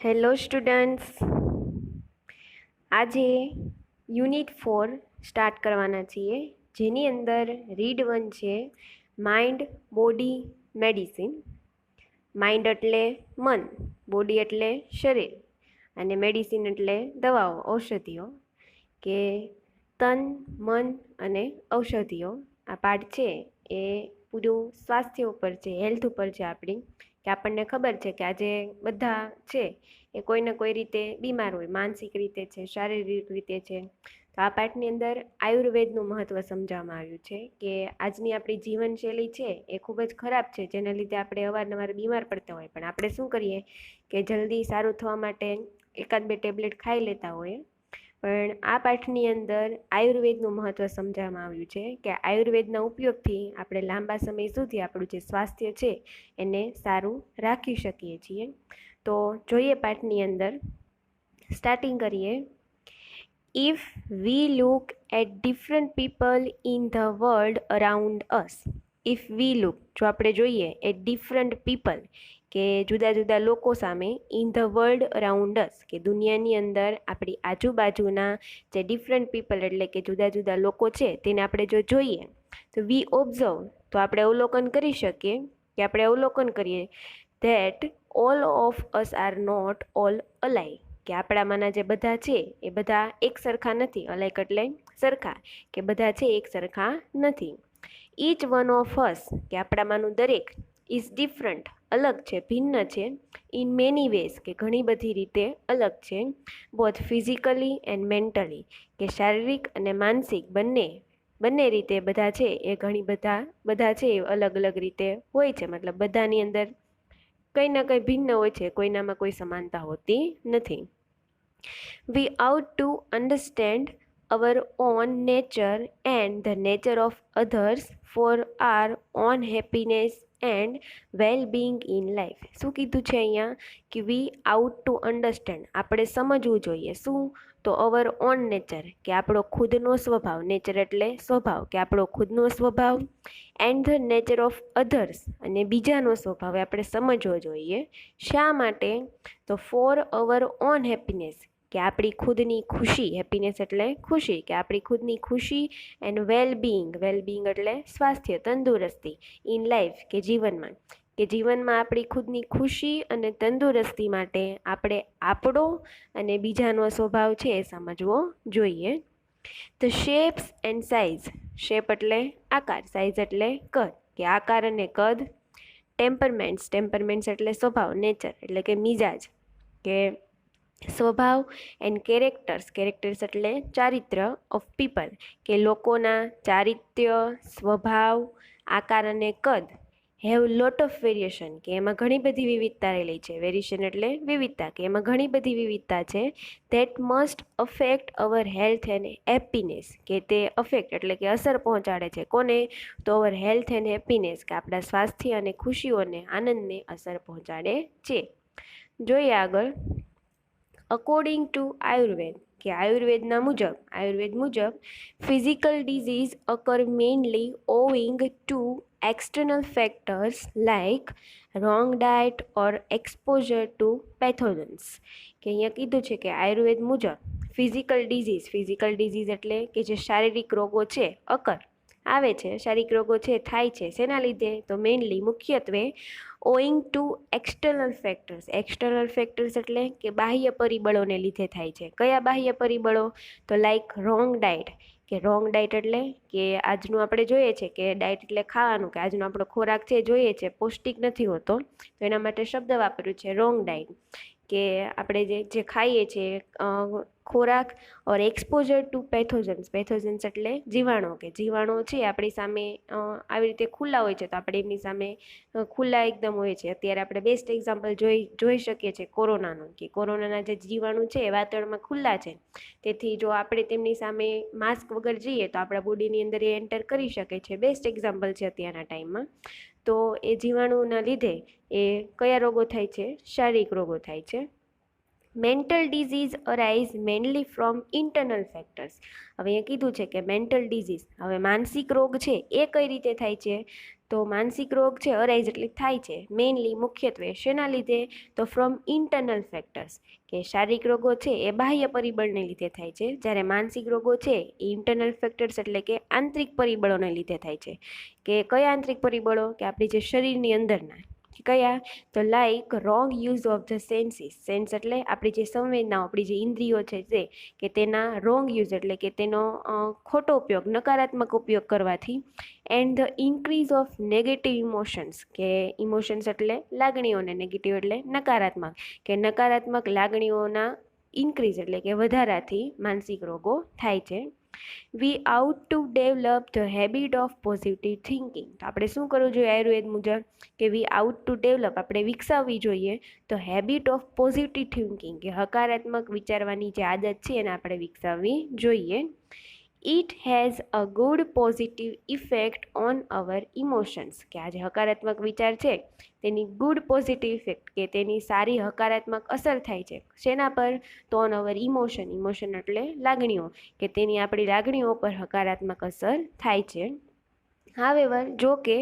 Hello students, આજે unit 4 start કરવાના છીએ, જેની અંદર રીડ 1 છે માઇન્ડ, બોડી, મેડિસિન. માઇન્ડ એટલે મન, બોડી એટલે શરીર અને મેડિસિન એટલે દવાઓ, ઔષધિઓ. કે તન, મન અને ઔષધિઓ આ પાઠ છે એ પૂરું સ્વાસ્થ્ય ઉપર છે, હેલ્થ ઉપર છે આપણી. કે આપણને ખબર છે કે આજે બધા છે એ કોઈ ને કોઈ રીતે બીમાર હોય, માનસિક રીતે છે, શારીરિક રીતે છે. તો આ પાઠની અંદર આયુર્વેદનું મહત્ત્વ સમજાવવામાં આવ્યું છે કે આજની આપણી જીવનશૈલી છે એ ખૂબ જ ખરાબ છે, જેના લીધે આપણે અવારનવાર બીમાર પડતા હોય. પણ આપણે શું કરીએ કે જલ્દી સારું થવા માટે એકાદ બે ટેબ્લેટ ખાઈ લેતા હોઈએ. પણ આ પાઠની અંદર આયુર્વેદનું મહત્ત્વ સમજાવવામાં આવ્યું છે કે આયુર્વેદના ઉપયોગથી આપણે લાંબા સમય સુધી આપણું જે સ્વાસ્થ્ય છે એને સારું રાખી શકીએ છીએ. તો જોઈએ પાઠની અંદર, સ્ટાર્ટિંગ કરીએ. If we look at different people in the world around us, if we look, જો આપણે જોઈએ at different people, કે જુદા જુદા લોકો સામે, ઇન ધ વર્લ્ડ અરાઉન્ડ અસ, કે દુનિયાની અંદર આપણી આજુબાજુના જે ડિફરન્ટ પીપલ એટલે કે જુદા જુદા લોકો છે તેને આપણે જો જોઈએ તો વી ઓબ્ઝર્વ, તો આપણે અવલોકન કરી શકીએ કે આપણે અવલોકન કરીએ that all of us are not all alike, કે આપણામાંના જે બધા છે એ બધા એક સરખા નથી. અલાઇક એટલે સરખા, કે બધા છે એક સરખા નથી. ઈચ વન ઓફ અસ, કે આપણામાંનું દરેક, ઇઝ ડિફરન્ટ, અલગ છે, ભિન્ન છે. ઇન મેની વેઝ, કે ઘણી બધી રીતે અલગ છે. બોથ ફિઝિકલી એન્ડ મેન્ટલી, કે શારીરિક અને માનસિક બંને રીતે બધા છે એ બધા છે એ અલગ અલગ રીતે હોય છે. મતલબ બધાની અંદર કંઈ ના કંઈ ભિન્ન હોય છે, કોઈનામાં કોઈ સમાનતા હોતી નથી. We ought to understand our own nature and the nature of others for our own happiness and well-being in life. શું કીધું છે અહીંયા કે વી આઉટ ટુ અન્ડરસ્ટેન્ડ, આપણે સમજવું જોઈએ. શું? તો અવર ઓન નેચર, કે આપણો ખુદનો સ્વભાવ, નેચર એટલે સ્વભાવ, કે આપણો ખુદનો સ્વભાવ, and the nature of others, અને બીજાનો સ્વભાવ આપણે સમજવો જોઈએ. શા માટે? તો ફોર અવર ઓન હેપીનેસ, કે આપણી ખુદની ખુશી, હેપીનેસ એટલે ખુશી, કે આપણી ખુદની ખુશી, એન્ડ વેલબિંગ એટલે સ્વાસ્થ્ય, તંદુરસ્તી, ઇન લાઈફ, કે જીવનમાં, કે જીવનમાં આપણી ખુદની ખુશી અને તંદુરસ્તી માટે આપણે આપણો અને બીજાનો સ્વભાવ છે એ સમજવો જોઈએ. The shapes and size, shape એટલે આકાર, સાઇઝ એટલે કદ, કે આકાર અને કદ. ટેમ્પરમેન્ટ્સ એટલે સ્વભાવ, નેચર એટલે કે મિજાજ, કે સ્વભાવ. એન્ડ કેરેક્ટર્સ એટલે ચારિત્ર્ય ઓફ પીપલ, કે લોકોના ચારિત્ર્ય, સ્વભાવ, આકાર અને કદ. હેવ લોટ ઓફ વેરિએશન, કે એમાં ઘણી બધી વિવિધતા રહેલી છે. વેરિએશન એટલે વિવિધતા, કે એમાં ઘણી બધી વિવિધતા છે. That must affect hour health and happiness, કે તે અફેક્ટ એટલે કે અસર પહોંચાડે છે. કોને? તો અવર હેલ્થ એન્ડ હેપીનેસ, કે આપણા સ્વાસ્થ્ય અને ખુશીઓને, આનંદને અસર પહોંચાડે છે. જોઈએ આગળ. અકોર્ડિંગ ટુ આયુર્વેદ, કે આયુર્વેદ મુજબ physical disease અકર mainly owing two external factors like wrong diet or exposure to pathogens. કે અહીંયા કીધું છે કે આયુર્વેદ મુજબ ફિઝિકલ ડિઝીઝ એટલે કે જે શારીરિક રોગો છે આવે છે, શારીરિક રોગો છે થાય છે, શેના લીધે? તો મેઇનલી મુખ્યત્વે ઓઈંગ ટુ એક્સટર્નલ ફેક્ટર્સ એટલે કે બાહ્ય પરિબળોને લીધે થાય છે. કયા બાહ્ય પરિબળો? તો લાઈક રોંગ ડાયટ, કે રોંગ ડાયટ એટલે કે આજનું આપણે જોઈએ છે કે ડાયટ એટલે ખાવાનું, કે આજનો આપણો ખોરાક છે જોઈએ છે પૌષ્ટિક નથી હોતો, તો એના માટે શબ્દ વાપર્યું છે રોંગ ડાયટ. કે આપણે જે ખાઈએ છીએ ખોરાક, ઓર એક્સપોઝર ટુ પેથોજન્સ એટલે જીવાણુ, કે જીવાણુ છે આપણી સામે આવી રીતે ખુલ્લા હોય છે, તો આપણે એમની સામે ખુલ્લા એકદમ હોય છે. અત્યારે આપણે બેસ્ટ એક્ઝામ્પલ જોઈ શકીએ છીએ કોરોનાનું, કે કોરોનાના જે જીવાણુ છે એ વાતાવરણમાં ખુલ્લા છે. તેથી જો આપણે તેમની સામે માસ્ક વગર જઈએ તો આપણા બોડીની અંદર એ એન્ટર કરી શકે છે. બેસ્ટ એક્ઝામ્પલ છે અત્યારના ટાઈમમાં. તો એ જીવાણુના લીધે એ કયા રોગો થાય છે? શારીરિક રોગો થાય છે. Mental disease arise mainly from internal factors. હવે અહીંયા કીધું છે કે મેન્ટલ ડિઝીઝ, હવે માનસિક રોગ છે એ કઈ રીતે થાય છે? તો માનસિક રોગ છે અરાઇઝ એટલે થાય છે મેઇનલી મુખ્યત્વે શેના લીધે? તો ફ્રોમ ઇન્ટરનલ ફેક્ટર્સ, કે શારીરિક રોગો છે એ બાહ્ય પરિબળને લીધે થાય છે, જ્યારે માનસિક રોગો છે એ ઇન્ટરનલ ફેક્ટર્સ એટલે કે આંતરિક પરિબળોને લીધે થાય છે. કે કયા આંતરિક પરિબળો? કે આપણી જે શરીરની અંદરના. કયા? તો like wrong use of the senses. Sense એટલે આપણી જે સંવેદનાઓ, આપણી જે ઇન્દ્રિયો છે તે, કે તેના રોંગ યુઝ એટલે કે તેનો ખોટો ઉપયોગ, નકારાત્મક ઉપયોગ કરવાથી. And the increase of negative emotions, કે ઇમોશન્સ એટલે લાગણીઓને, નેગેટિવ એટલે નકારાત્મક, કે નકારાત્મક લાગણીઓના ઇન્ક્રીઝ એટલે કે વધારાથી માનસિક રોગો થાય છે. We ought to develop the habit of positive thinking. તો આપણે શું કરવું જોઈએ આયુર્વેદ મુજબ? કે વી આઉટ ટુ ડેવલપ, આપણે વિકસાવવી જોઈએ તો હેબિટ ઓફ પોઝિટિવ થિંકિંગ, કે હકારાત્મક વિચારવાની જે આદત છે એને આપણે વિકસાવવી જોઈએ. It has a good positive effect on our emotions, કે આ જે હકારાત્મક વિચાર છે તેની ગુડ પોઝિટિવ ઇફેક્ટ, કે તેની સારી હકારાત્મક અસર થાય છે શેના પર? તો ઓન અવર ઇમોશન. ઇમોશન એટલે લાગણીઓ, કે તેની આપણી લાગણીઓ પર હકારાત્મક અસર થાય છે. હાવેવર, જો કે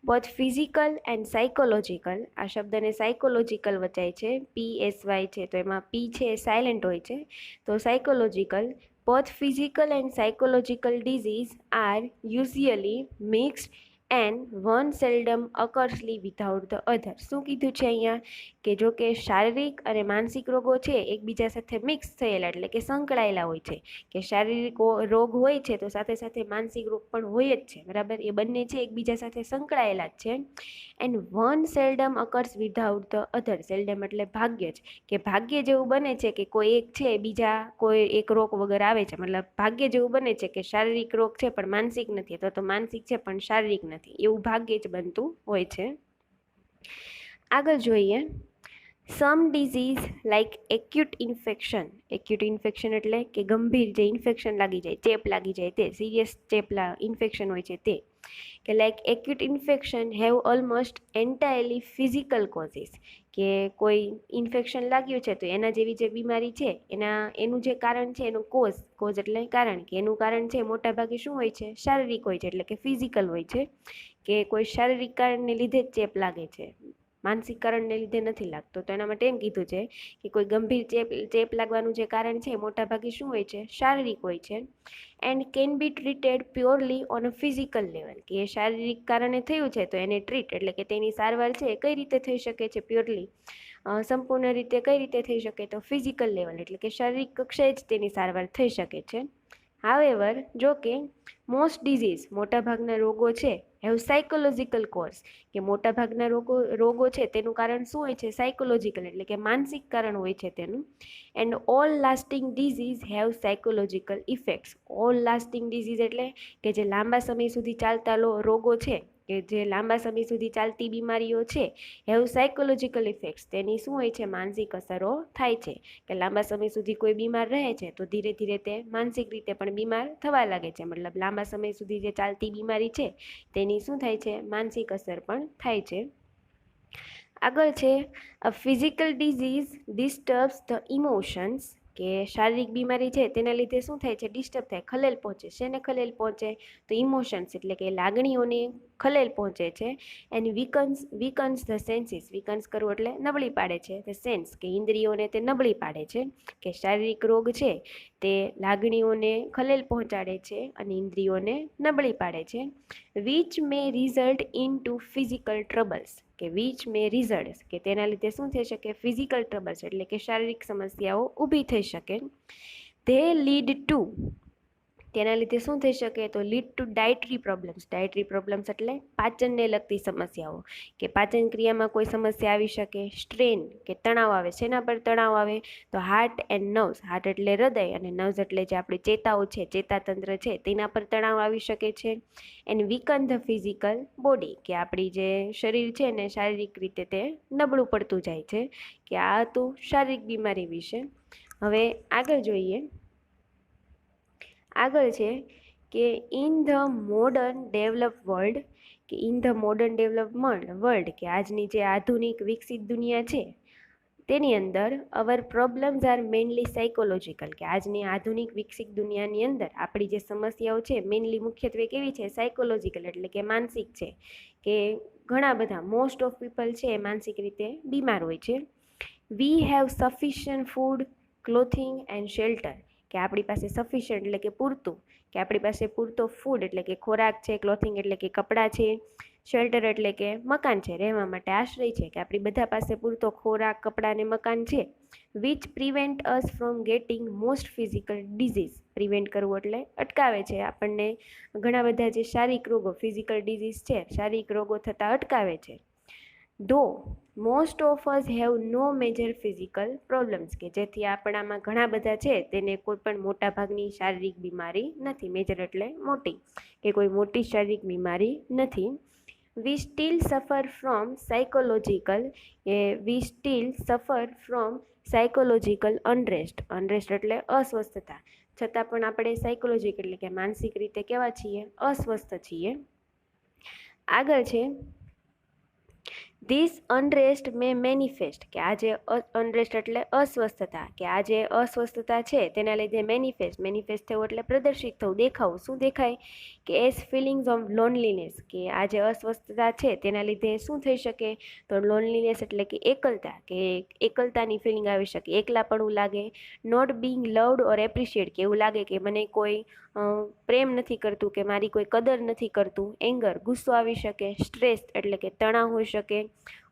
બોથ ફિઝિકલ એન્ડ સાયકોલોજીકલ, આ શબ્દને સાયકોલોજીકલ વચાય છે, PSY છે તો એમાં P છે એ સાયલેન્ટ હોય છે, તો psychological. Both physical and psychological disease are usually mixed and one seldom occurs without the other. શું કીધું છે અહીંયા? કે જો કે શારીરિક અને માનસિક રોગો છે એકબીજા સાથે મિક્સ થયેલા એટલે કે સંકળાયેલા હોય છે, કે શારીરિક રોગ હોય છે તો સાથે સાથે માનસિક રોગ પણ હોય જ છે, બરાબર? એ બંને છે એકબીજા સાથે સંકળાયેલા જ છે. And one seldom occurs without the other. Seldom એટલે ભાગ્ય જ, કે ભાગ્ય જેવું બને છે કે કોઈ એક છે બીજા કોઈ એક રોગ વગર આવે છે, મતલબ ભાગ્ય જેવું બને છે કે શારીરિક રોગ છે પણ માનસિક નથી, તો માનસિક છે પણ શારીરિક નથી, એવું ભાગ્યે જ બનતું હોય છે. આગળ જોઈએ, some disease like acute infection. Acute infection એટલે કે ગંભીર જે ઇન્ફેક્શન લાગી જાય, ચેપ લાગી જાય, તે સિરિયસ ચેપ ઇન્ફેક્શન હોય છે તે, કે like acute infection have almost entirely physical causes, કે કોઈ ઇન્ફેક્શન લાગ્યું છે તો એના જેવી જે બીમારી છે એનું જે કારણ છે એનું કોઝ એટલે કારણ, કે એનું કારણ છે મોટાભાગે શું હોય છે? શારીરિક હોય છે, એટલે કે ફિઝિકલ હોય છે, કે કોઈ શારીરિક કારણને લીધે જ ચેપ લાગે છે, માનસિક કારણને લીધે નથી લાગતો. તો એના માટે એમ કીધું છે કે કોઈ ગંભીર ચેપ લાગવાનું જે કારણ છે મોટાભાગે શું હોય છે? શારીરિક હોય છે. And can be treated purely on a physical level, કે એ શારીરિક કારણે થયું છે તો એને ટ્રીટ એટલે કે તેની સારવાર છે એ કઈ રીતે થઈ શકે છે? પ્યોરલી સંપૂર્ણ રીતે કઈ રીતે થઈ શકે? તો ફિઝિકલ લેવલ એટલે કે શારીરિક કક્ષાએ જ તેની સારવાર થઈ શકે છે. હાવેવર, જો કે મોસ્ટ ડિઝીઝ, મોટાભાગના રોગો છે, હેવ સાયકોલોજીકલ કોઝ, કે મોટાભાગના રોગો છે તેનું કારણ શું હોય છે? સાયકોલોજીકલ એટલે કે માનસિક કારણ હોય છે તેનું. And all lasting disease have psychological effects. All lasting disease એટલે કે જે લાંબા સમય સુધી ચાલતા રોગો છે, કે જે લાંબા સમય સુધી ચાલતી બીમારીઓ છે, હેવ સાયકોલોજીકલ ઇફેક્ટ્સ, તેની શું હોય છે? માનસિક અસરો થાય છે, કે લાંબા સમય સુધી કોઈ બીમાર રહે છે તો ધીરે ધીરે તે માનસિક રીતે પણ બીમાર થવા લાગે છે, મતલબ લાંબા સમય સુધી જે ચાલતી બીમારી છે તેની શું થાય છે? માનસિક અસર પણ થાય છે. આગળ છે, અ ફિઝિકલ ડિઝીઝ ડિસ્ટર્બ્સ ધ ઇમોશન્સ, કે શારીરિક બીમારી છે તેના લીધે શું થાય છે? ડિસ્ટર્બ થાય, ખલેલ પહોંચે. શેને ખલેલ પહોંચે? તો ઇમોશન્સ એટલે કે લાગણીઓને ખલેલ પહોંચે છે. And weakens the senses. Weakens કરવું એટલે નબળી પાડે છે, ધ સેન્સ, કે ઇન્દ્રિયોને તે નબળી પાડે છે, કે શારીરિક રોગ છે તે લાગણીઓને ખલેલ પહોંચાડે છે અને ઇન્દ્રિયોને નબળી પાડે છે. Which may result in to physical troubles, કે વિચ મે રિઝલ્ટ, કે તેના લીધે શું થઈ શકે? ફિઝિકલ ટ્રબલ્સ એટલે કે શારીરિક સમસ્યાઓ ઊભી થઈ શકે. ધે લીડ ટુ, તેના લીધે શું થઈ શકે? તો lead to dietary problems. Dietary problems એટલે પાચનને લગતી સમસ્યાઓ, કે પાચન ક્રિયામાં કોઈ સમસ્યા આવી શકે. સ્ટ્રેન, કે તણાવ આવે. શેના પર તણાવ આવે? તો હાર્ટ એન્ડ નર્વ્સ. હાર્ટ એટલે હૃદય અને નર્વ્સ એટલે જે આપણી ચેતાઓ છે, ચેતાતંત્ર છે, તેના પર તણાવ આવી શકે છે. એન્ડ વીકન ધ ફિઝિકલ બોડી, કે આપણી જે શરીર છે ને શારીરિક રીતે તે નબળું પડતું જાય છે. કે આ હતું શારીરિક બીમારી વિશે. હવે આગળ જોઈએ. આગળ છે કે in the modern develop world, કે in the modern develop world, કે આજની જે આધુનિક વિકસિત દુનિયા છે તેની અંદર our problems are mainly psychological, કે આજની આધુનિક વિકસિત દુનિયાની અંદર આપણી જે સમસ્યાઓ છે મેઇનલી મુખ્યત્વે કેવી છે, સાયકોલોજીકલ એટલે કે માનસિક છે, કે ઘણા બધા મોસ્ટ ઓફ પીપલ છે એ માનસિક રીતે બીમાર હોય છે. We have sufficient food, clothing and shelter, કે આપણી પાસે સફિશિયન્ટ એટલે કે પૂરતું, કે આપણી પાસે પૂરતો ફૂડ એટલે કે ખોરાક છે, ક્લોથિંગ એટલે કે કપડાં છે, શેલ્ટર એટલે કે મકાન છે, રહેવા માટે આશ્રય છે, કે આપણી બધા પાસે પૂરતો ખોરાક, કપડાં અને મકાન છે. Which prevent us from getting most physical disease, prevent કરવું એટલે અટકાવે છે આપણને ઘણા બધા જે શારીરિક રોગો, ફિઝિકલ ડિઝીઝ છે, શારીરિક રોગો થતાં અટકાવે છે. Though most of us have no major physical problems, કે જેથી આપણામાં ઘણા બધા છે તેને કોઈ પણ મોટા ભાગની શારીરિક બીમારી નથી, મેજર એટલે મોટી, કે કોઈ મોટી શારીરિક બીમારી નથી. We still suffer from psychological, we still suffer from psychological unrest, unrest એટલે અસ્વસ્થતા, છતાં પણ આપણે સાયકોલોજીકલ એટલે કે માનસિક રીતે કેવા છીએ, અસ્વસ્થ છીએ. આગળ છે ધીસ અનરેસ્ટ મે મેનિફેસ્ટ, કે આ જે અનરેસ્ટ એટલે અસ્વસ્થતા, કે આ જે અસ્વસ્થતા છે તેના લીધે મેનિફેસ્ટ થવું એટલે પ્રદર્શિત થવું, દેખાવું. શું દેખાય, કે એઝ ફિલિંગ્સ ઓફ લોનલીનેસ, કે આ જે અસ્વસ્થતા છે તેના લીધે શું થઈ શકે, તો લોનલીનેસ એટલે કે એકલતા, કે એકલતાની ફિલિંગ આવી શકે, એકલાપણું લાગે. Not being loved or appreciate, કે એવું લાગે કે મને કોઈ પ્રેમ નથી કરતું, કે મારી કોઈ કદર નથી કરતું. એંગર ગુસ્સો આવી શકે. સ્ટ્રેસ એટલે કે તણાવ હોઈ શકે.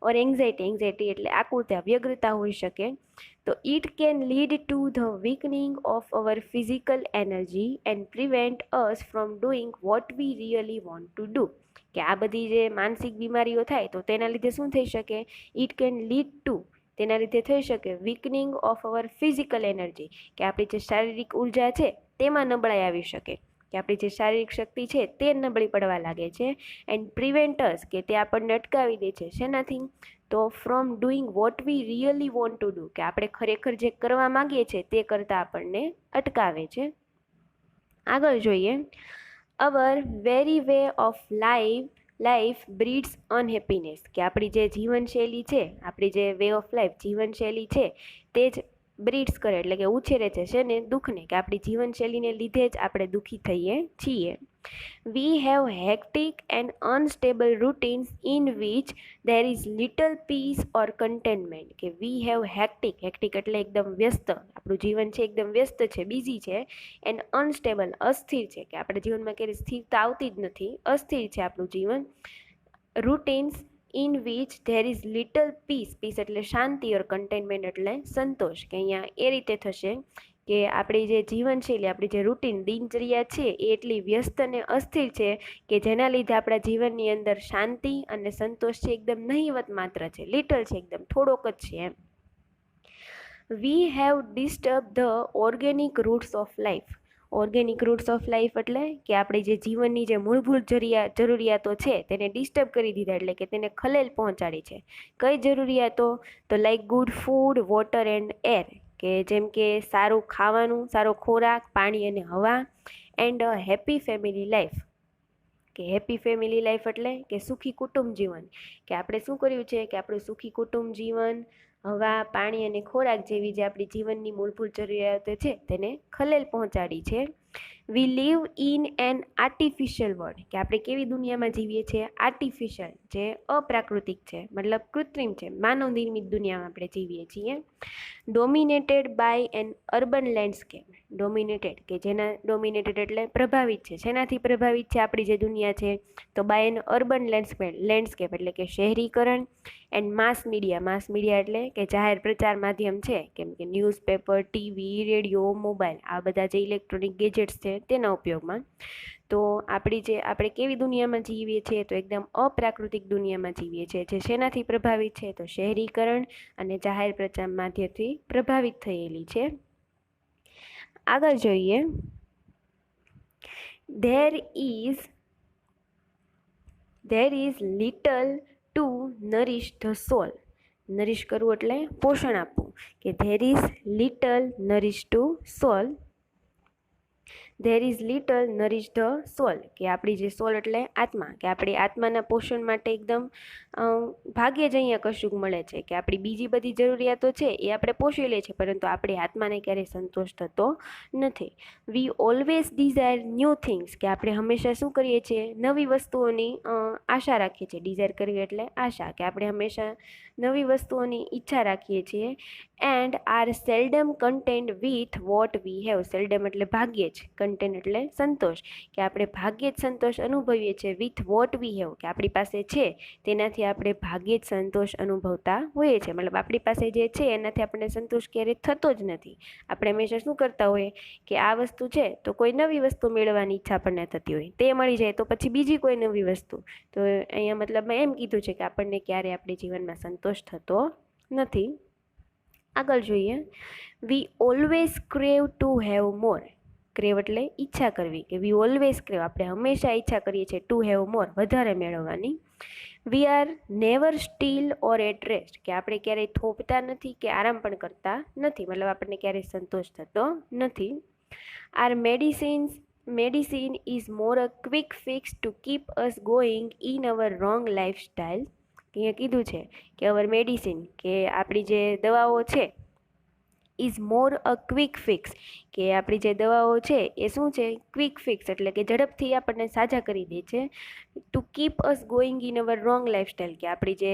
ઓર એન્ઝાયટી એટલે આકુરતા, વ્યગ્રતા હોઈ શકે. તો it can lead to the weakening of our physical energy and prevent us from doing what we really want to do, કે આ બધી જે માનસિક બીમારીઓ થાય તો તેના લીધે શું થઈ શકે, ઇટ કેન લીડ ટુ, તેના લીધે થઈ શકે વીકનિંગ ઓફ અવર ફિઝિકલ એનર્જી, કે આપણી જે શારીરિક ઉર્જા છે તેમાં નબળાઈ આવી શકે, કે આપણી જે શારીરિક શક્તિ છે તે નબળી પડવા લાગે છે. એન્ડ પ્રિવેન્ટર્સ, કે તે આપણને અટકાવી દે છે શેનાથી, તો from doing what we really want to do, કે આપણે ખરેખર જે કરવા માંગીએ છીએ તે કરતાં આપણને અટકાવે છે. આગળ જોઈએ, અવર very way of life breeds અનહેપીનેસ, કે આપણી જે જીવનશૈલી છે, આપણી જે વે ઓફ લાઈફ જીવનશૈલી છે તે જ બ્રીડ્સ કરે એટલે કે ઉછેરે છે ને દુઃખને, કે આપણી જીવનશૈલીને લીધે જ આપણે દુઃખી થઈએ છીએ. We have hectic and unstable routines in which there is little peace or contentment, કે વી હેવ હેક્ટિક એટલે એકદમ વ્યસ્ત, આપણું જીવન છે એકદમ વ્યસ્ત છે, બિઝી છે. એન્ડ અનસ્ટેબલ અસ્થિર છે, કે આપણા જીવનમાં ક્યારેય સ્થિરતા આવતી જ નથી, અસ્થિર છે આપણું જીવન. Routines in which there is little peace એટલે શાંતિ, ઓર કન્ટેનમેન્ટ એટલે સંતોષ, કે અહીંયા એ રીતે થશે કે આપણી જે જીવનશૈલી, આપણી જે રૂટીન દિનચર્યા છે એ એટલી વ્યસ્ત અને અસ્થિર છે કે જેના લીધે આપણા જીવનની અંદર શાંતિ અને સંતોષ છે એકદમ નહિવત માત્ર છે, લિટલ છે, એકદમ થોડોક જ છે એમ. We have disturb the organic roots of life, organic roots of life એટલે કે આપણી જે જીવનની જે મૂળભૂત જરૂરિયાતો છે તેને ડિસ્ટર્બ કરી દીધા, એટલે કે તેને ખલેલ પહોંચાડી છે. કઈ જરૂરિયાતો, તો like good food, water and air, કે જેમ કે સારું ખાવાનું, સારો ખોરાક, પાણી અને હવા. એન્ડ હેપી ફેમિલી લાઈફ, કે હેપી ફેમિલી લાઈફ એટલે કે સુખી કુટુંબ જીવન, કે આપણે શું કર્યું છે કે આપણું સુખી કુટુંબ જીવન, હવા, પાણી અને ખોરાક જેવી જે આપણી જીવનની મૂળભૂત જરૂરિયાતો છે તેને ખલેલ પહોંચાડી છે. We live in an artificial world, કે આપણે કેવી દુનિયામાં જીવીએ છીએ, આર્ટિફિશિયલ, જે અપ્રાકૃતિક છે, મતલબ કૃત્રિમ છે, માનવ નિર્મિત દુનિયામાં આપણે જીવીએ છીએ. Dominated by an urban landscape, dominated, કે જેના ડોમિનેટેડ એટલે પ્રભાવિત છે, શેનાથી પ્રભાવિત છે આપણી જે દુનિયા છે, તો બાય એન અર્બન લેન્ડસ્કેપ એટલે કે શહેરીકરણ. એન્ડ માસ મીડિયા એટલે કે જાહેર પ્રચાર માધ્યમ છે, કેમ કે ન્યૂઝપેપર, ટીવી, રેડિયો, મોબાઈલ, આ બધા જે ઇલેક્ટ્રોનિક ગેજેટ્સ છે તેના ઉપયોગમાં. તો આપણે કેવી દુનિયામાં જીવીએ છીએ, તો એકદમ અપ્રાકૃતિક દુનિયામાં જીવીએ છીએ, જે શેનાથી પ્રભાવિત છે, તો શહેરીકરણ અને જાહેર પ્રચાર માધ્યમથી પ્રભાવિત થયેલી છે. આગળ જોઈએ, there is little to nourish the soul, nourish કરવું એટલે પોષણ આપવું, કે there is little nourish to soul. There is little nourish the soul, કે આપણી જે સોલ એટલે આત્મા, કે આપણી આત્માના પોષણ માટે એકદમ ભાગ્યે જ અહીંયા કશુંક મળે છે, કે આપણી બીજી બધી જરૂરિયાતો છે એ આપણે પોષી લે છે, પરંતુ આપણી આત્માને ક્યારેય સંતોષ થતો નથી. We always desire new things, કે આપણે હંમેશા શું કરીએ છીએ, નવી વસ્તુઓની આશા રાખીએ છીએ. ડિઝાયર કરવી એટલે આશા, કે આપણે હંમેશા નવી વસ્તુઓની ઈચ્છા રાખીએ છીએ. And are seldom content with what we have, seldom એટલે ભાગ્યે જ, કન્ટેન્ટ એટલે સંતોષ, કે આપણે ભાગ્યે જ સંતોષ અનુભવીએ છીએ. વિથ વોટ વી હેવ, કે આપણી પાસે છે તેનાથી આપણે ભાગ્યે જ સંતોષ અનુભવતા હોઈએ છીએ. મતલબ આપણી પાસે જે છે એનાથી આપણને સંતોષ ક્યારેય થતો જ નથી. આપણે હંમેશા શું કરતા હોઈએ કે આ વસ્તુ છે તો કોઈ નવી વસ્તુ મેળવવાની ઈચ્છા આપણને થતી હોય, તે મળી જાય તો પછી બીજી કોઈ નવી વસ્તુ. તો અહીંયા મતલબ એમ કીધું છે કે આપણને ક્યારેય આપણી જીવનમાં સંતોષ થતો નથી. આગળ જોઈએ, વી always crave to have more. Crave એટલે ઈચ્છા કરવી, કે વી ઓલવેઝ ક્રેવ, આપણે હંમેશા ઈચ્છા કરીએ છીએ ટુ હેવ મોર, વધારે મેળવવાની. We are never still or at rest, કે આપણે ક્યારેય થોભતા નથી કે આરામ પણ કરતા નથી, મતલબ આપણને ક્યારેય સંતોષ થતો નથી. Our medicine is more a quick fix to keep us going in our wrong lifestyle. અહીંયા કીધું છે કે અવર મેડિસિન, કે આપણી જે દવાઓ છે, is more a quick fix, કે આપણી જે દવાઓ છે એ શું છે, ક્વિક ફિક્સ એટલે કે ઝડપથી આપણને સાજા કરી દે છે. Two keep us going in our wrong lifestyle, કે આપણી જે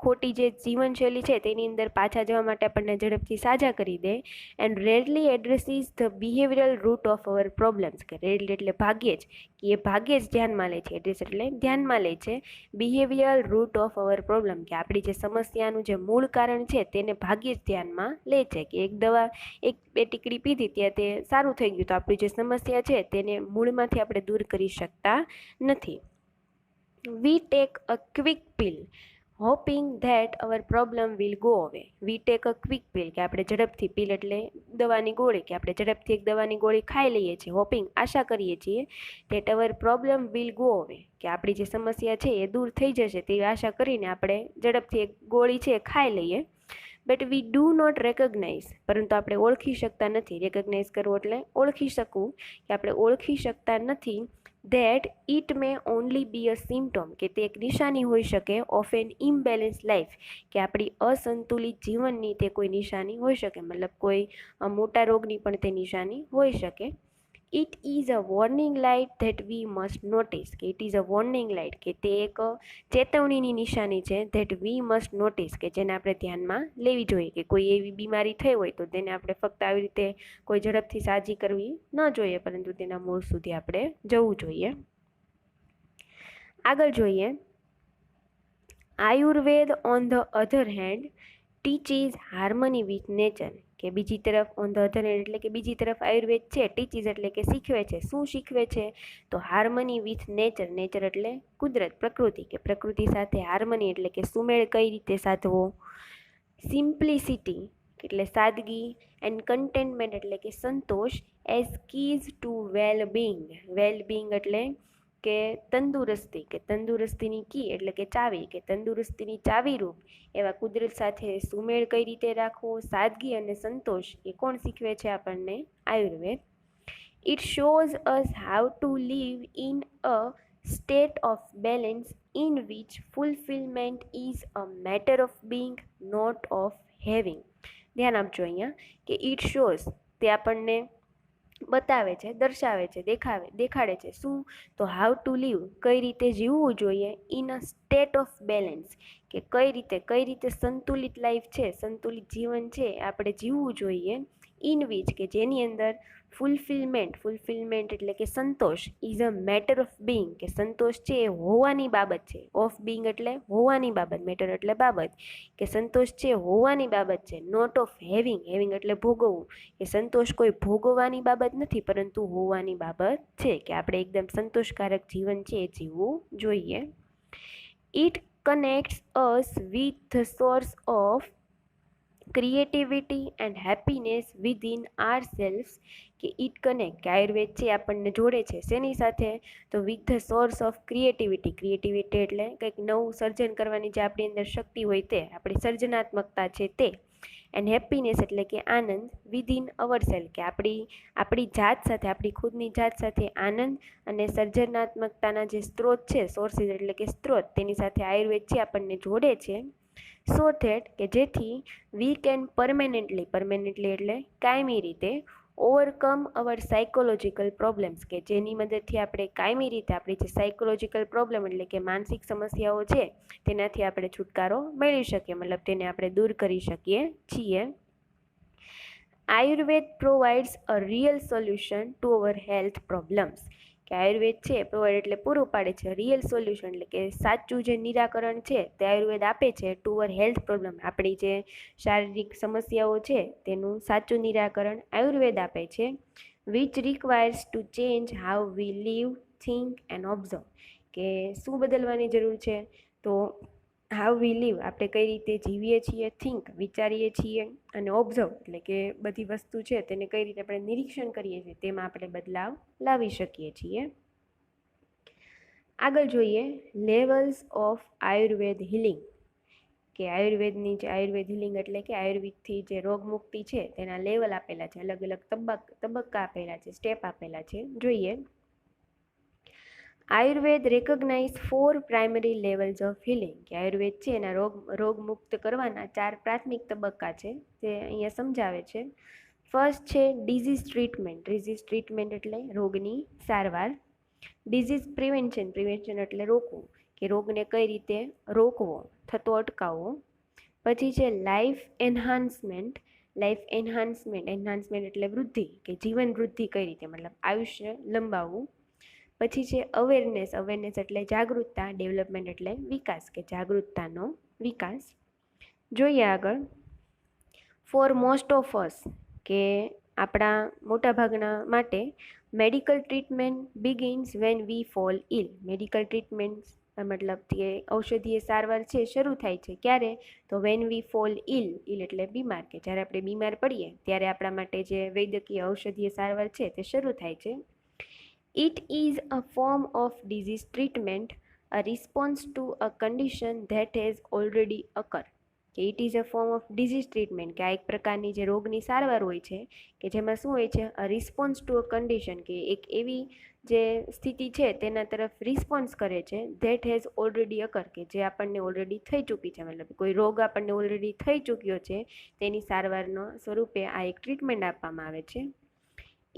ખોટી જે જીવનશૈલી છે તેની અંદર પાછા જવા માટે આપણને ઝડપથી સાજા કરી દે. And rarely addresses the behavioural root of our problems, કે રેરલી એટલે ભાગ્યે જ, કે એ ભાગ્યે જ ધ્યાનમાં લે છે. એડ્રેસ એટલે ધ્યાનમાં લે છે. Behavioural root of hour problem, કે આપણી જે સમસ્યાનું જે મૂળ કારણ છે તેને ભાગ્યે જ ધ્યાનમાં લે છે. કે એક દવા, એક બે ટીકડી પીધી ત્યાં તે સારું થઈ ગયું, તો આપણી જે સમસ્યા છે તેને મૂળમાંથી આપણે દૂર કરી શકતા નથી. We take a quick pill hoping that our problem will go away. We take a quick pill, કે આપણે ઝડપથી, પિલ એટલે દવાની ગોળી, કે આપણે ઝડપથી એક દવાની ગોળી ખાઈ લઈએ છીએ. હોપિંગ આશા કરીએ છીએ, that our problem will go away, કે આપણી જે સમસ્યા છે એ દૂર થઈ જશે તેવી આશા કરીને આપણે ઝડપથી એક ગોળી છે ખાઈ લઈએ. But we do not recognize, પરંતુ આપણે ઓળખી શકતા નથી. રેકગ્નાઇઝ કરવું એટલે ઓળખી શકવું, કે આપણે ઓળખી શકતા નથી. ધેટ ઇટ મે ઓનલી બી અ સિમ્ટોમ, કે તે એક નિશાની હોઈ શકે ઓફ એન ઇમ્બેલેન્સ લાઈફ, કે આપણી અસંતુલિત જીવનની તે કોઈ નિશાની હોઈ શકે, મતલબ કોઈ મોટા રોગની પણ તે નિશાની હોઈ શકે. It is a warning light that we must notice, કે it is a warning light, કે તે એક ચેતવણીની નિશાની છે. ધેટ વી મસ્ટ નોટિસ, કે જેને આપણે ધ્યાનમાં લેવી જોઈએ. કે કોઈ એવી બીમારી થઈ હોય તો તેને આપણે ફક્ત આવી રીતે કોઈ ઝડપથી સાજી કરવી ન જોઈએ, પરંતુ તેના મૂળ સુધી આપણે જવું જોઈએ. આગળ જોઈએ, Ayurveda on the other hand teaches harmony with nature, કે બીજી તરફ ઓન ધ અધર હેન્ડ એટલે કે બીજી તરફ આયુર્વેદ છે, ટીચીઝ એટલે કે શીખવે છે. શું શીખવે છે? તો હાર્મની વિથ નેચર, નેચર એટલે કુદરત, પ્રકૃતિ, કે પ્રકૃતિ સાથે હાર્મની એટલે કે સુમેળ કઈ રીતે સાધવો. સિમ્પ્લિસિટી એટલે સાદગી, એન્ડ કન્ટેન્ટમેન્ટ એટલે કે સંતોષ, એઝ કીઝ ટુ વેલ બિંગ. વેલ બિંગ એટલે કે તંદુરસ્તી, કે તંદુરસ્તીની કી એટલે કે ચાવી, કે તંદુરસ્તીની ચાવીરૂપ એવા કુદરત સાથે સુમેળ કઈ રીતે રાખવો, સાદગી અને સંતોષ એ કોણ શીખવે છે આપણને? Ayurveda. It shows us how to live in a state of balance in which fulfilment is a matter of being, not of having. ધ્યાન આપજો અહીંયા, કે ઇટ શોઝ તે આપણને બતાવે છે, દર્શાવે છે, દેખાડે છે. શું? તો હાઉ ટુ લીવ કઈ રીતે જીવવું જોઈએ, in a state of balance, કે કઈ રીતે સંતુલિત લાઈફ છે, સંતુલિત જીવન છે આપણે જીવવું જોઈએ. ઇન વિચ, કે જેની અંદર ફુલફિલમેન્ટ એટલે કે સંતોષ, is a matter of being, કે સંતોષ છે એ હોવાની બાબત છે. ઓફ બિંગ એટલે હોવાની બાબત, મેટર એટલે બાબત, કે સંતોષ છે હોવાની બાબત છે. નોટ ઓફ હેવિંગ, હેવિંગ એટલે ભોગવવું, કે સંતોષ કોઈ ભોગવવાની બાબત નથી પરંતુ હોવાની બાબત છે, કે આપણે એકદમ સંતોષકારક જીવન છે એ જીવવું જોઈએ. It connects us with the source of creativity and happiness within our self, કે ઇટ કનેક્ટ, કે આયુર્વેદ છે આપણને જોડે છે શેની સાથે? તો with the source of creativity. Creativity એટલે કંઈક નવું સર્જન કરવાની જે આપણી અંદર શક્તિ હોય તે, આપણી સર્જનાત્મકતા છે તે. એન્ડ હેપીનેસ એટલે કે આનંદ વિધિન અવર સેલ્ફ, કે આપણી જાત સાથે, આપણી ખુદની જાત સાથે આનંદ અને સર્જનાત્મકતાના જે સ્ત્રોત છે, સોર્સિસ એટલે કે સ્ત્રોત, તેની સાથે આયુર્વેદ છે આપણને જોડે છે. સો ધેટ કે જેથી વી કેન પરમેનન્ટલી એટલે કાયમી રીતે ઓવરકમ અવર સાયકોલોજીકલ પ્રોબ્લેમ્સ, કે જેની મદદથી આપણે કાયમી રીતે આપણી જે સાયકોલોજીકલ પ્રોબ્લેમ એટલે કે માનસિક સમસ્યાઓ છે તેનાથી આપણે છુટકારો મેળવી શકીએ, મતલબ તેને આપણે દૂર કરી શકીએ છીએ. Ayurveda provides a real solution to our health problems, કે આયુર્વેદ છે પ્રોવાઈડ એટલે પૂરું પાડે છે, રિયલ સોલ્યુશન એટલે કે સાચું જે નિરાકરણ છે તે આયુર્વેદ આપે છે ટુ અવર હેલ્થ પ્રોબ્લેમ, આપણી જે શારીરિક સમસ્યાઓ છે તેનું સાચું નિરાકરણ આયુર્વેદ આપે છે. Which requires to change how we live, think and observe, કે શું બદલવાની જરૂર છે, તો હાઉ વી લીવ આપણે કઈ રીતે જીવીએ છીએ, થિંક વિચારીએ છીએ, અને ઓબ્ઝર્વ એટલે કે બધી વસ્તુ છે તેને કઈ રીતે આપણે નિરીક્ષણ કરીએ છીએ તેમાં આપણે બદલાવ લાવી શકીએ છીએ. આગળ જોઈએ લેવલ્સ ઓફ આયુર્વેદ હિલિંગ, કે આયુર્વેદની જે આયુર્વેદ હિલિંગ એટલે કે આયુર્વેદથી જે રોગમુક્તિ છે તેના લેવલ આપેલા છે, અલગ અલગ તબક્કા આપેલા છે, સ્ટેપ આપેલા છે. જોઈએ Ayurveda recognise 4 primary levels of healing, કે આયુર્વેદ છે એના રોગમુક્ત કરવાના 4 પ્રાથમિક તબક્કા છે તે અહીંયા સમજાવે છે. ફર્સ્ટ છે ડિઝીઝ ટ્રીટમેન્ટ, ડિઝીઝ ટ્રીટમેન્ટ એટલે રોગની સારવાર. ડિઝીઝ પ્રિવેન્શન એટલે રોકવું, કે રોગને કઈ રીતે રોકવો, થતો અટકાવવો. પછી છે લાઈફ એન્હાન્સમેન્ટ, એન્હાન્સમેન્ટ એટલે વૃદ્ધિ, કે જીવન વૃદ્ધિ કઈ રીતે, મતલબ આયુષ્ય લંબાવવું. પછી છે અવેરનેસ એટલે જાગૃતતા, ડેવલપમેન્ટ એટલે વિકાસ, કે જાગૃતતાનો વિકાસ. જોઈએ આગળ ફોર મોસ્ટ ઓફ અસ, કે આપણા મોટાભાગના માટે medical treatment begins when we fall ill, medical treatment મતલબ કે ઔષધીય સારવાર છે શરૂ થાય છે ક્યારે, તો વેન વી ફોલ ઇલ એટલે બીમાર, કે જ્યારે આપણે બીમાર પડીએ ત્યારે આપણા માટે જે વૈદ્યકીય ઔષધીય સારવાર છે તે શરૂ થાય છે. It is a form of disease treatment, a response to a condition that has already occurred. કે it is a form of disease treatment, કે આ એક પ્રકારની જે રોગની સારવાર હોય છે કે જેમાં શું હોય છે, અ રિસ્પોન્સ ટુ અ કન્ડિશન, કે એક એવી જે સ્થિતિ છે તેના તરફ રિસ્પોન્સ કરે છે, ધેટ હેઝ ઓલરેડી અકર, કે જે આપણને ઓલરેડી થઈ ચૂકી છે, મતલબ કોઈ રોગ આપણને ઓલરેડી થઈ ચૂક્યો છે તેની સારવારનો સ્વરૂપે આ એક ટ્રીટમેન્ટ આપવામાં આવે છે.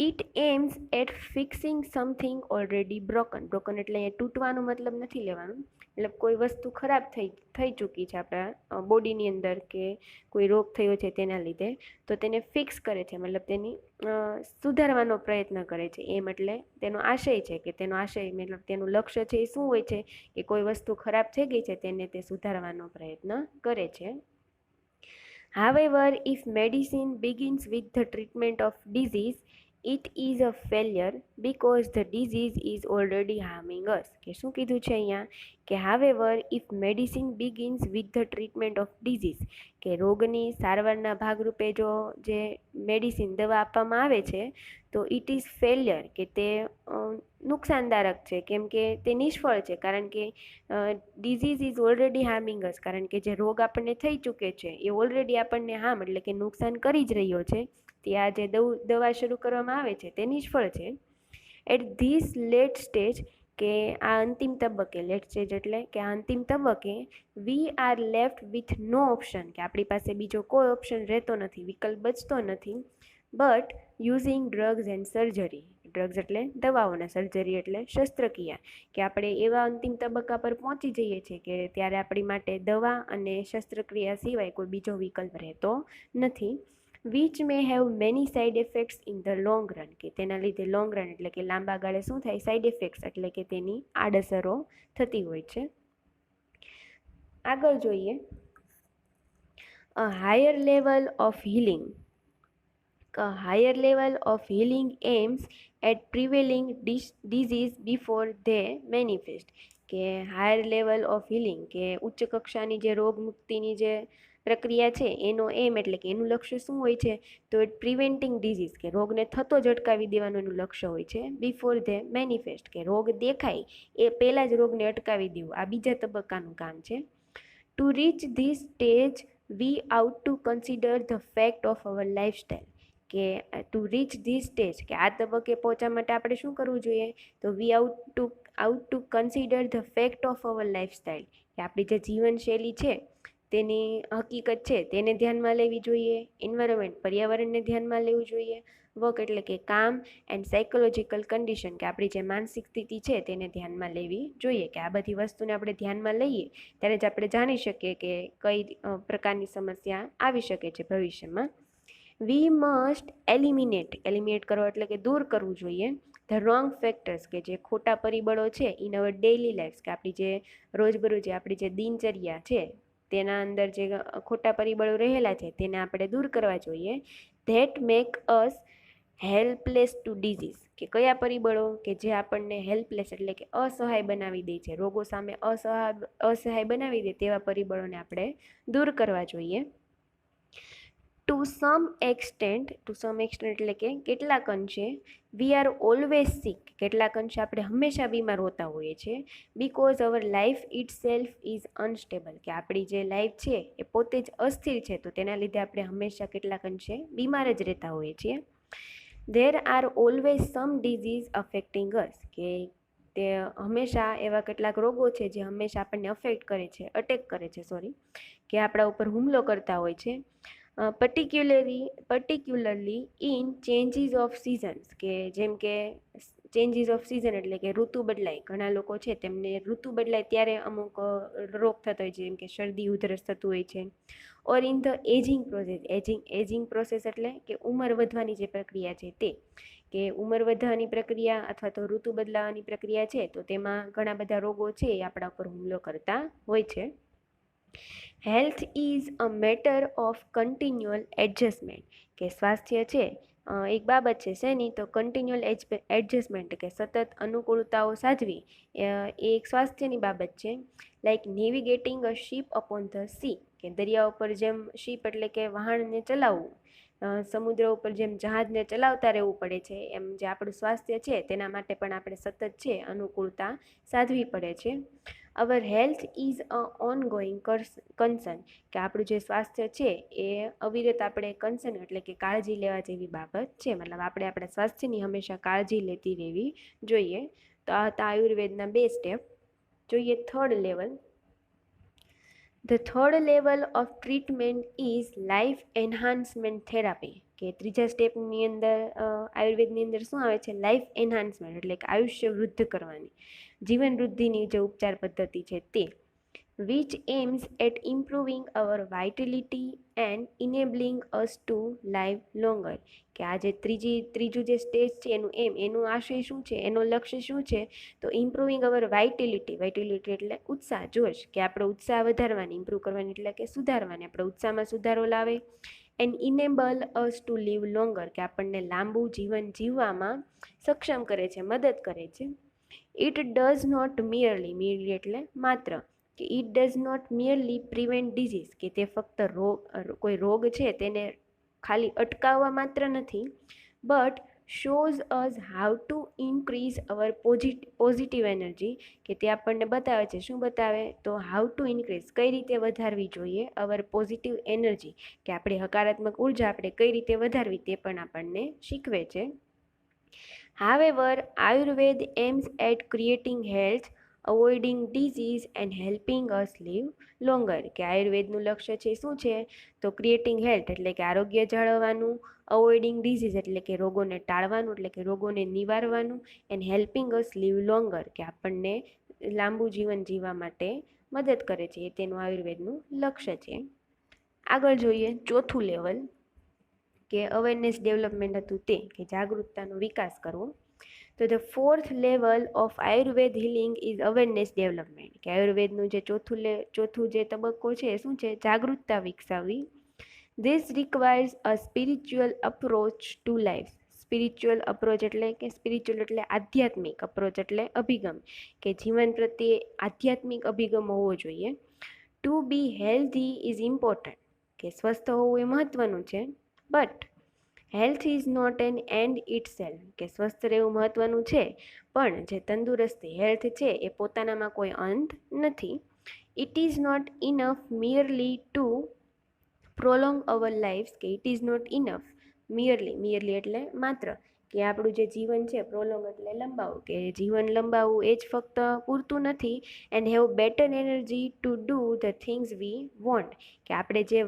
It aims at fixing something already broken એટલે તૂટવાનું મતલબ નથી લેવાનું, મતલબ કોઈ વસ્તુ ખરાબ થઈ ચૂકી છે આપણા બોડીની અંદર, કે કોઈ રોગ થયો છે તેના લીધે, તો તેને ફિક્સ કરે છે, મતલબ તેની સુધારવાનો પ્રયત્ન કરે છે. એમ એટલે તેનો આશય છે, કે તેનો આશય મતલબ તેનું લક્ષ્ય છે એ શું હોય છે, કે કોઈ વસ્તુ ખરાબ થઈ ગઈ છે તેને તે સુધારવાનો પ્રયત્ન કરે છે. However, if medicine begins with the treatment of disease, it is a failure because the disease is already harming us. કે શું કીધું છે અહીંયા, કે however, if medicine begins with the treatment of disease, કે રોગની સારવારના ભાગરૂપે જો જે મેડિસિન દવા આપવામાં આવે છે તો ઇટ ઇઝ ફેલિયર, કે તે નુકસાનદારક છે, કેમ કે તે નિષ્ફળ છે, કારણ કે ડિઝીઝ ઇઝ ઓલરેડી હાર્મિંગ અસ, કારણ કે જે રોગ આપણને થઈ ચૂકે છે એ ઓલરેડી આપણને હાર્મ એટલે કે નુકસાન કરી જ રહ્યો છે, તે આ જે દવા શરૂ કરવામાં આવે છે તે નિષ્ફળ છે. એટ ધીસ લેટ સ્ટેજ, કે આ અંતિમ તબક્કે, લેટ સ્ટેજ એટલે કે આ અંતિમ તબક્કે, we are left with no option, કે આપણી પાસે બીજો કોઈ ઓપ્શન રહેતો નથી, વિકલ્પ બચતો નથી, but using drugs and surgery, drugs એટલે દવાઓને, સર્જરી એટલે શસ્ત્રક્રિયા, કે આપણે એવા અંતિમ તબક્કા પર પહોંચી જઈએ છીએ કે ત્યારે આપણી માટે દવા અને શસ્ત્રક્રિયા સિવાય કોઈ બીજો વિકલ્પ રહેતો નથી. Which may have many side effects in the long run, કે તેના લીધે લોંગ રન એટલે કે લાંબા ગાળે શું થાય, સાઇડ ઇફેક્ટ્સ એટલે કે તેની આડઅસરો થતી હોય છે. આગળ જોઈએ a higher level of healing. A higher level of healing aims at prevailing disease before they manifest, કે હાયર લેવલ ઓફ હિલિંગ, કે ઉચ્ચ કક્ષાની જે રોગ મુક્તિની જે પ્રક્રિયા છે એનો એમ એટલે કે એનું લક્ષ્ય શું હોય છે, તો ઇટ પ્રિવેન્ટિંગ ડિઝીઝ, કે રોગને થતો જ અટકાવી દેવાનું એનું લક્ષ્ય હોય છે. બિફોર ધે મેનિફેસ્ટ, કે રોગ દેખાય એ પહેલાં જ રોગને અટકાવી દેવું, આ બીજા તબક્કાનું કામ છે. To reach this stage we ought to consider the fact of our lifestyle, કે ટુ રીચ ધીસ સ્ટેજ, કે આ તબક્કે પહોંચવા માટે આપણે શું કરવું જોઈએ? તો we ought to consider the fact of our lifestyle, કે આપણી જે જીવનશૈલી છે તેની હકીકત છે તેને ધ્યાનમાં લેવી જોઈએ. એન્વાયરમેન્ટ, પર્યાવરણને ધ્યાનમાં લેવું જોઈએ. વર્ક એટલે કે કામ, એન્ડ સાયકોલોજીકલ કન્ડિશન, કે આપણી જે માનસિક સ્થિતિ છે તેને ધ્યાનમાં લેવી જોઈએ. કે આ બધી વસ્તુને આપણે ધ્યાનમાં લઈએ ત્યારે જ આપણે જાણી શકીએ કે કઈ પ્રકારની સમસ્યા આવી શકે છે ભવિષ્યમાં. વી મસ્ટ એલિમિનેટ કરો એટલે કે દૂર કરવું જોઈએ ધ રોંગ ફેક્ટર્સ, કે જે ખોટા પરિબળો છે ઇન અવર ડેઇલી લાઈફ, કે આપણી જે રોજબરોજ આપણી જે દિનચર્યા છે તેના અંદર જે ખોટા પરિબળો રહેલા છે તેને આપણે દૂર કરવા જોઈએ. That make us helpless to disease, કે કયા પરિબળો કે જે આપણને હેલ્પલેસ એટલે કે અસહાય બનાવી દે છે, રોગો સામે અસહાય બનાવી દે તેવા પરિબળોને આપણે દૂર કરવા જોઈએ. ટુ સમ એક્સટેન્ટ એટલે કે કેટલાક અંશે વી આર ઓલવેઝ સિક, કેટલાક અંશે આપણે હંમેશા બીમાર હોતા હોઈએ છીએ. Because our life it self is unstable, કે આપણી જે લાઈફ છે એ પોતે જ અસ્થિર છે, તો તેના લીધે આપણે હંમેશા કેટલાક અંશે બીમાર જ રહેતા હોઈએ છીએ. There are always some disease affecting us, કે તે હંમેશા એવા કેટલાક રોગો છે જે હંમેશા આપણને અફેક્ટ કરે છે, અટેક કરે છે કે આપણા ઉપર હુમલો કરતા હોય છે. Particularly in changes of seasons, કે જેમ કે ચેન્જીસ ઓફ સિઝન એટલે કે ઋતુ બદલાય, ઘણા લોકો છે તેમને ઋતુ બદલાય ત્યારે અમુક રોગ થતો હોય છે, જેમ કે શરદી ઉધરસ થતું હોય છે. Or in the ageing process, ageing process એટલે કે ઉંમર વધવાની જે પ્રક્રિયા છે તે, કે ઉંમર વધવાની પ્રક્રિયા અથવા તો ઋતુ બદલાવાની પ્રક્રિયા છે તો તેમાં ઘણા બધા રોગો છે એ આપણા ઉપર હુમલો કરતા હોય છે. Health is a matter of કન્ટિન્યુઅલ adjustment, કે સ્વાસ્થ્ય છે એક બાબત છે શેની? તો કન્ટિન્યુઅલ એડજસ્ટમેન્ટ, કે સતત અનુકૂળતાઓ સાધવી એ એક સ્વાસ્થ્યની બાબત છે. Like navigating a ship upon the sea, કે દરિયા ઉપર જેમ શીપ એટલે કે વહાણને ચલાવવું, સમુદ્ર ઉપર જેમ જહાજને ચલાવતા રહેવું પડે છે, એમ જે આપણું સ્વાસ્થ્ય છે તેના માટે પણ આપણે સતત છે અનુકૂળતા સાધવી પડે છે. અવર health is a ongoing concern, કે આપણું જે સ્વાસ્થ્ય છે એ અવિરત આપણે કન્સર્ન એટલે કે કાળજી લેવા જેવી બાબત છે, મતલબ આપણે આપણા સ્વાસ્થ્યની હંમેશા કાળજી લેતી રહેવી જોઈએ. તો આ હતા આયુર્વેદના 2 સ્ટેપ. જોઈએ third level. The third level of treatment is life enhancement therapy, કે ત્રીજા સ્ટેપની અંદર આયુર્વેદની અંદર શું આવે છે? લાઈફ એન્હાન્સમેન્ટ એટલે કે આયુષ્ય વૃદ્ધ કરવાની, જીવન વૃદ્ધિની જે ઉપચાર પદ્ધતિ છે તે. which aims at improving our vitality and enabling us to live longer, કે આ જે ત્રીજું જે સ્ટેજ છે એનું આશય શું છે, એનું લક્ષ્ય શું છે? તો ઇમ્પ્રુવિંગ અવર વાઇટિલિટી એટલે ઉત્સાહ, જોશ, કે આપણો ઉત્સાહ વધારવાની, ઇમ્પ્રૂવ કરવાની એટલે કે સુધારવાની, આપણો ઉત્સાહમાં સુધારો લાવે. And enable us to live longer, કે આપણને લાંબુ જીવન જીવવામાં સક્ષમ કરે છે, મદદ કરે છે. ઇટ ડઝ નોટ મિયરલી એટલે માત્ર, કે it does not merely prevent disease, કે તે ફક્ત કોઈ રોગ છે તેને ખાલી અટકાવવા માત્ર નથી, but shows us how to increase our positive energy, કે તે આપણને બતાવે છે, શું બતાવે? તો હાઉ ટુ ઇન્ક્રીઝ, કઈ રીતે વધારવી જોઈએ અવર પોઝિટિવ એનર્જી, કે આપણી હકારાત્મક ઉર્જા આપણે કઈ રીતે વધારવી તે પણ આપણને શીખવે છે. However, Ayurveda aims at creating health, avoiding disease and helping us live longer, કે આયુર્વેદનું લક્ષ્ય છે શું છે? તો ક્રિએટિંગ હેલ્થ એટલે કે આરોગ્ય જાળવવાનું, અવોઇડિંગ ડિઝીઝ એટલે કે રોગોને ટાળવાનું એટલે કે રોગોને નિવારવાનું, and helping us live longer, કે આપણને લાંબુ જીવન જીવવા માટે મદદ કરે છે, એ તેનું આયુર્વેદનું લક્ષ્ય છે. આગળ જોઈએ ચોથું લેવલ, કે અવેરનેસ ડેવલપમેન્ટ હતું તે, કે જાગૃતતાનો વિકાસ કરવો. તો the fourth level of Ayurveda healing is awareness development, કે આયુર્વેદનું જે ચોથું જે તબક્કો છે એ શું છે? જાગૃતતા વિકસાવવી. This requires a spiritual approach to life. Spiritual approach એટલે કે સ્પિરિચ્યુઅલ એટલે આધ્યાત્મિક, અપ્રોચ એટલે અભિગમ, કે જીવન પ્રત્યે આધ્યાત્મિક અભિગમ હોવો જોઈએ. To be healthy is important, કે સ્વસ્થ હોવું એ મહત્વનું છે, but health is not an end itself, કે સ્વસ્થ રહેવું મહત્વનું છે પણ જે તંદુરસ્તી હેલ્થ છે એ પોતાનામાં કોઈ અંત નથી. It is not enough merely to prolong our lives કે it is not enough merely એટલે માત્ર કે આપણું જે જીવન છે પ્રોલોંગ એટલે લંબાવવું, કે જીવન લંબાવવું એ જ ફક્ત પૂરતું નથી. And have better energy to do the things we want, કે આપણે જે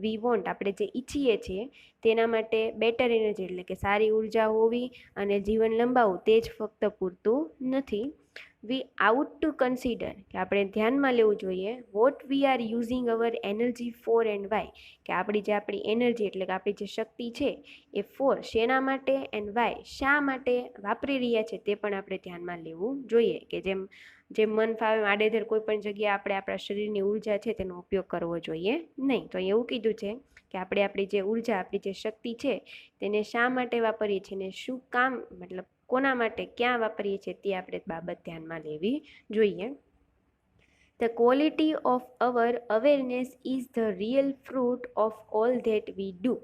વી વોન્ટ આપણે જે ઈચ્છીએ છીએ તેના માટે બેટર એનર્જી એટલે કે સારી ઉર્જા હોવી અને જીવન લંબાવવું તે જ ફક્ત પૂરતું નથી. વી આઉટ ટુ કન્સિડર, કે આપણે ધ્યાનમાં લેવું જોઈએ what we are using our energy for and why, કે આપણી એનર્જી એટલે કે આપણી જે શક્તિ છે એ ફોર શેના માટે એન્ડ વાય શા માટે વાપરી રહ્યા છે તે પણ આપણે ધ્યાનમાં લેવું જોઈએ. કે જેમ મન ફાવે આડેધર કોઈ પણ જગ્યાએ આપણે આપણા શરીરની ઉર્જા છે તેનો ઉપયોગ કરવો જોઈએ નહીં. તો એવું કીધું છે કે આપણે આપણી જે ઉર્જા આપણી જે શક્તિ છે તેને શા માટે વાપરીએ છીએ ને શું કામ મતલબ કોના માટે ક્યાં વાપરીએ છીએ તે આપણે બાબત ધ્યાનમાં લેવી જોઈએ. The quality of our awareness is the real fruit of all that we do.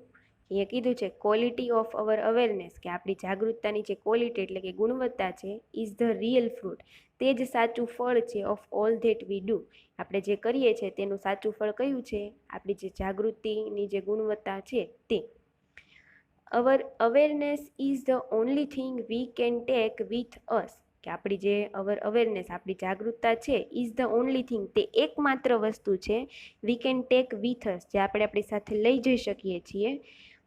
અહીંયા કીધું છે ક્વોલિટી ઓફ અવર અવેરનેસ, કે આપણી જાગૃતતાની જે ક્વોલિટી એટલે કે ગુણવત્તા છે ઇઝ ધ રિયલ ફ્રૂટ, તે જ સાચું ફળ છે of all that we do, આપણે જે કરીએ છીએ તેનું સાચું ફળ કયું છે, આપણી જે જાગૃતિની જે ગુણવત્તા છે તે. Our awareness is the only thing we can take with us, કે આપણી જે અવેરનેસ આપણી જાગૃતતા છે ઇઝ ધ ઓનલી થિંગ તે એકમાત્ર વસ્તુ છે વી કેન ટેક વિથ અસ જે આપણે આપણી સાથે લઈ જઈ શકીએ છીએ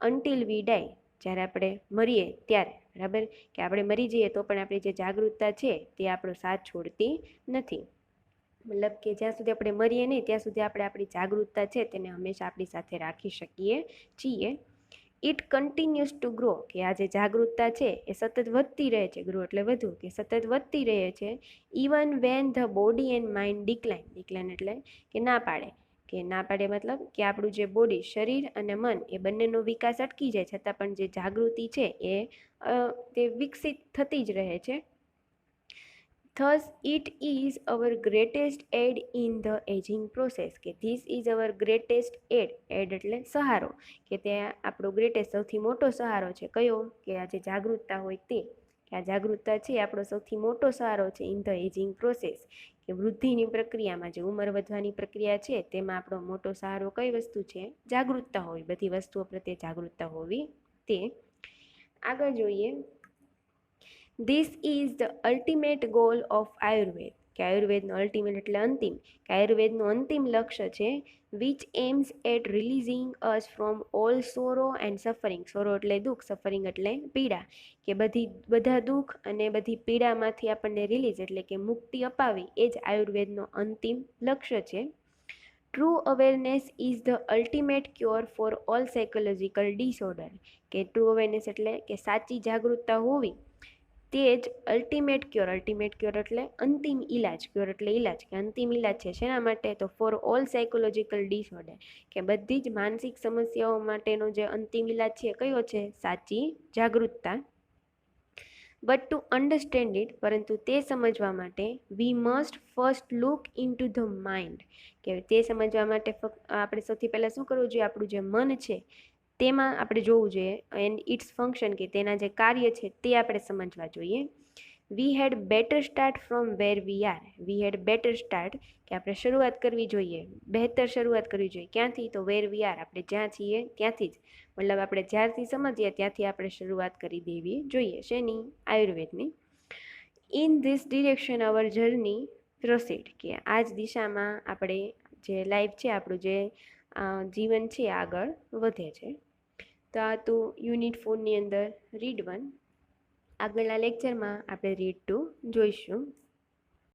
અનટિલ વી ડાય, જ્યારે આપણે મરીએ ત્યારે. બરાબર, કે આપણે મરી જઈએ તો પણ આપણી જે જાગૃતતા છે તે આપણો સાથ છોડતી નથી. મતલબ કે જ્યાં સુધી આપણે મરીએ નહીં ત્યાં સુધી આપણે આપણી જાગૃતતા છે તેને હંમેશા આપણી સાથે રાખી શકીએ છીએ. ઇટ કન્ટિન્યુઝ ટુ ગ્રો, કે આ જે જાગૃતતા છે એ સતત વધતી રહે છે, ગ્રો એટલે વધુ, કે સતત વધતી રહે છે. Even when the body and mind decline એટલે કે ના પાડે, કે ના પાડે મતલબ કે આપણું જે બોડી શરીર અને મન એ બંનેનો વિકાસ અટકી જાય છતાં પણ જે જાગૃતિ છે એ તે વિકસિત થતી જ રહે છે. Thus, it is our greatest aid in the aging process, કે this is our greatest aid એટલે સહારો, કે તે આપણો ગ્રેટેસ્ટ સૌથી મોટો સહારો છે કયો, કે આ જે જાગૃતતા હોય તે, કે આ જાગૃતતા છે આપણો સૌથી મોટો સહારો છે ઇન ધ એજિંગ પ્રોસેસ, કે વૃદ્ધિની પ્રક્રિયામાં જે ઉંમર વધવાની પ્રક્રિયા છે તેમાં આપણો મોટો સહારો કઈ વસ્તુ છે, જાગૃતતા હોવી, બધી વસ્તુઓ પ્રત્યે જાગૃતતા હોવી તે. આગળ જોઈએ, this is the ultimate goal of Ayurveda, કે આયુર્વેદનો અલ્ટિમેટ એટલે અંતિમ, કે આયુર્વેદનું અંતિમ લક્ષ્ય છે which aims at releasing us from all sorrow and suffering, sorrow એટલે દુઃખ, સફરિંગ એટલે પીડા, કે બધા દુઃખ અને બધી પીડામાંથી આપણને રિલીઝ એટલે કે મુક્તિ અપાવી એ જ આયુર્વેદનો અંતિમ લક્ષ્ય છે. True awareness is the ultimate cure for all psychological disorder, કે ટ્રુ અવેરનેસ એટલે કે સાચી જાગૃતતા હોવી તે જ અલ્ટિમેટ ક્યોર એટલે અંતિમ ઇલાજ, ક્યોર એટલે ઇલાજ, કે અંતિમ ઇલાજ છે શેના માટે, તો ફોર ઓલ સાયકોલોજીકલ ડિસઓર્ડર, કે બધી જ માનસિક સમસ્યાઓ માટેનો જે અંતિમ ઇલાજ છે કયો છે, સાચી જાગૃતતા. બટ ટુ અન્ડરસ્ટેન્ડ ઇટ, પરંતુ તે સમજવા માટે we must first look in to the mind, કે તે સમજવા માટે આપણે સૌથી પહેલાં શું કરવું જોઈએ, આપણું જે મન છે તેમાં આપણે જોવું જોઈએ એન્ડ ઇટ્સ ફંક્શન, કે તેના જે કાર્ય છે તે આપણે સમજવા જોઈએ. We had better start from where we are, we had better start, કે આપણે શરૂઆત કરવી જોઈએ, બહેતર શરૂઆત કરવી જોઈએ ક્યાંથી, તો વેર વી આર આપણે જ્યાં છીએ ત્યાંથી જ, મતલબ આપણે જ્યારથી સમજીએ ત્યાંથી આપણે શરૂઆત કરી દેવી જોઈએ, શેની, આયુર્વેદની. In this direction our journey proceed, કે આ જ દિશામાં આપણે જે લાઈફ છે આપણું જે જીવન છે આગળ વધે છે. તો આ તો યુનિટ 4ની અંદર રીડ 1. આગળના લેક્ચરમાં આપણે રીડ 2 જોઈશું.